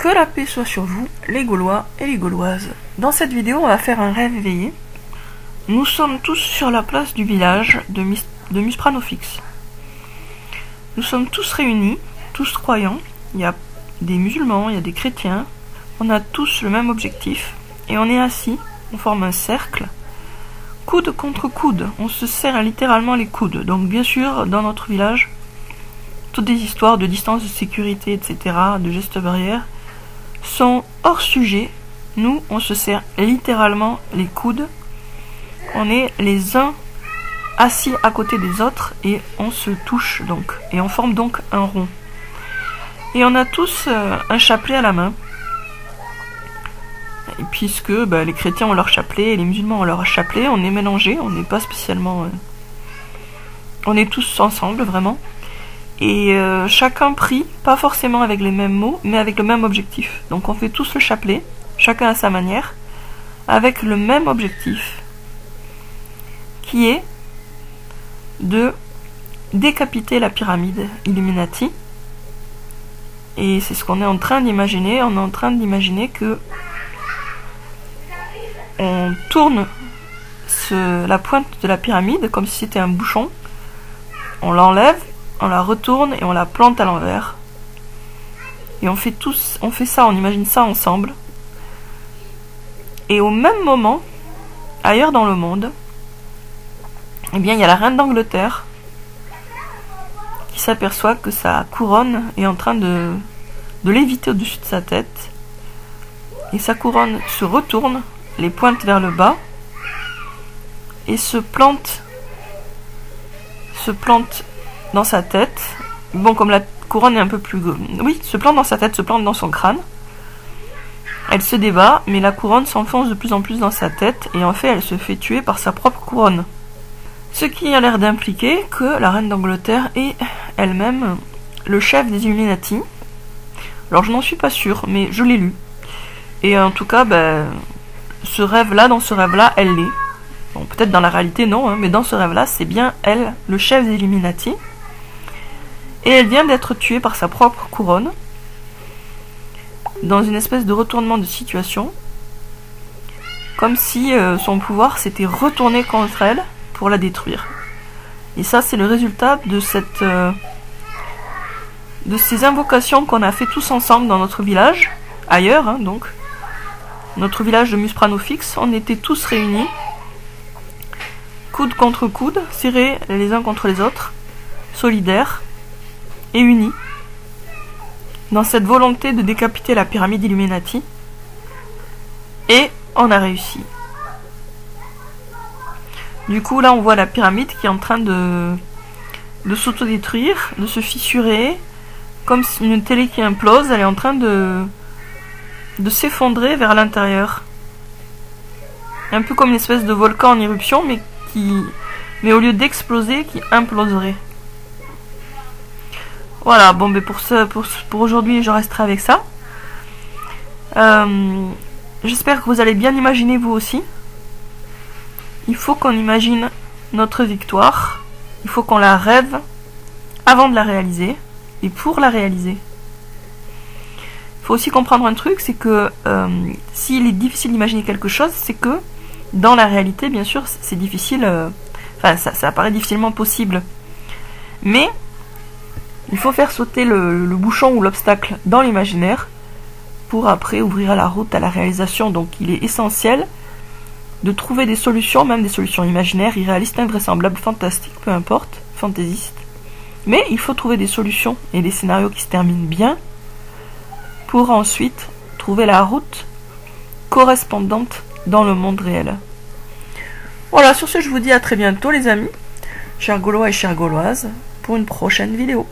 Que la paix soit sur vous, les Gaulois et les Gauloises. Dans cette vidéo, on va faire un rêve éveillé. Nous sommes tous sur la place du village de Muspranofix. Nous sommes tous réunis, tous croyants. Il y a des musulmans, il y a des chrétiens. On a tous le même objectif. Et on est assis, on forme un cercle. Coude contre coude, on se serre littéralement les coudes. Donc bien sûr, dans notre village, toutes des histoires de distance de sécurité, etc., de gestes barrières, sont hors sujet. Nous, on se serre littéralement les coudes. On est les uns assis à côté des autres et on se touche donc. Et on forme donc un rond. Et on a tous un chapelet à la main. Et puisque les chrétiens ont leur chapelet et les musulmans ont leur chapelet, on est mélangés, on n'est pas spécialement... on est tous ensemble, vraiment. Et chacun prie, pas forcément avec les mêmes mots, mais avec le même objectif. Donc on fait tous le chapelet, chacun à sa manière, avec le même objectif, qui est de décapiter la pyramide Illuminati. Et c'est ce qu'on est en train d'imaginer. On est en train d'imaginer que on tourne la pointe de la pyramide comme si c'était un bouchon. On l'enlève, on la retourne et on la plante à l'envers. Et on fait ça, on imagine ça ensemble. Et au même moment, ailleurs dans le monde, eh bien, il y a la reine d'Angleterre qui s'aperçoit que sa couronne est en train de léviter au-dessus de sa tête. Et sa couronne se retourne, les pointes vers le bas, et se plante dans sa tête. Bon, comme la couronne est un peu plus... Oui, se plante dans sa tête, se plante dans son crâne. Elle se débat, mais la couronne s'enfonce de plus en plus dans sa tête, et en fait, elle se fait tuer par sa propre couronne. Ce qui a l'air d'impliquer que la reine d'Angleterre est elle-même le chef des Illuminati. Alors, je n'en suis pas sûre, mais je l'ai lu. Et en tout cas, ce rêve-là, dans ce rêve-là, elle l'est. Bon, peut-être dans la réalité, non, hein, mais dans ce rêve-là, c'est bien elle, le chef des Illuminati. Et elle vient d'être tuée par sa propre couronne, dans une espèce de retournement de situation, comme si son pouvoir s'était retourné contre elle pour la détruire. Et ça, c'est le résultat de ces invocations qu'on a fait tous ensemble dans notre village, ailleurs, hein, donc. Notre village de Muspranofix, on était tous réunis, coude contre coude, serrés les uns contre les autres, solidaires et unis, dans cette volonté de décapiter la pyramide Illuminati. Et on a réussi. Du coup, là, on voit la pyramide qui est en train de s'autodétruire, de se fissurer, comme une télé qui implose. Elle est en train de s'effondrer vers l'intérieur. Un peu comme une espèce de volcan en éruption, mais au lieu d'exploser, qui imploserait. Voilà, bon, pour aujourd'hui, je resterai avec ça. J'espère que vous allez bien imaginer vous aussi. Il faut qu'on imagine notre victoire. Il faut qu'on la rêve avant de la réaliser et pour la réaliser. Il faut aussi comprendre un truc, c'est que s'il est difficile d'imaginer quelque chose, c'est que dans la réalité, bien sûr, c'est difficile, ça apparaît difficilement possible. Mais il faut faire sauter le bouchon ou l'obstacle dans l'imaginaire pour après ouvrir la route à la réalisation. Donc il est essentiel de trouver des solutions, même des solutions imaginaires, irréalistes, invraisemblables, fantastiques, peu importe, fantaisistes. Mais il faut trouver des solutions et des scénarios qui se terminent bien pour ensuite trouver la route correspondante dans le monde réel. Voilà, sur ce, je vous dis à très bientôt les amis, chers Gaulois et chères Gauloises, pour une prochaine vidéo.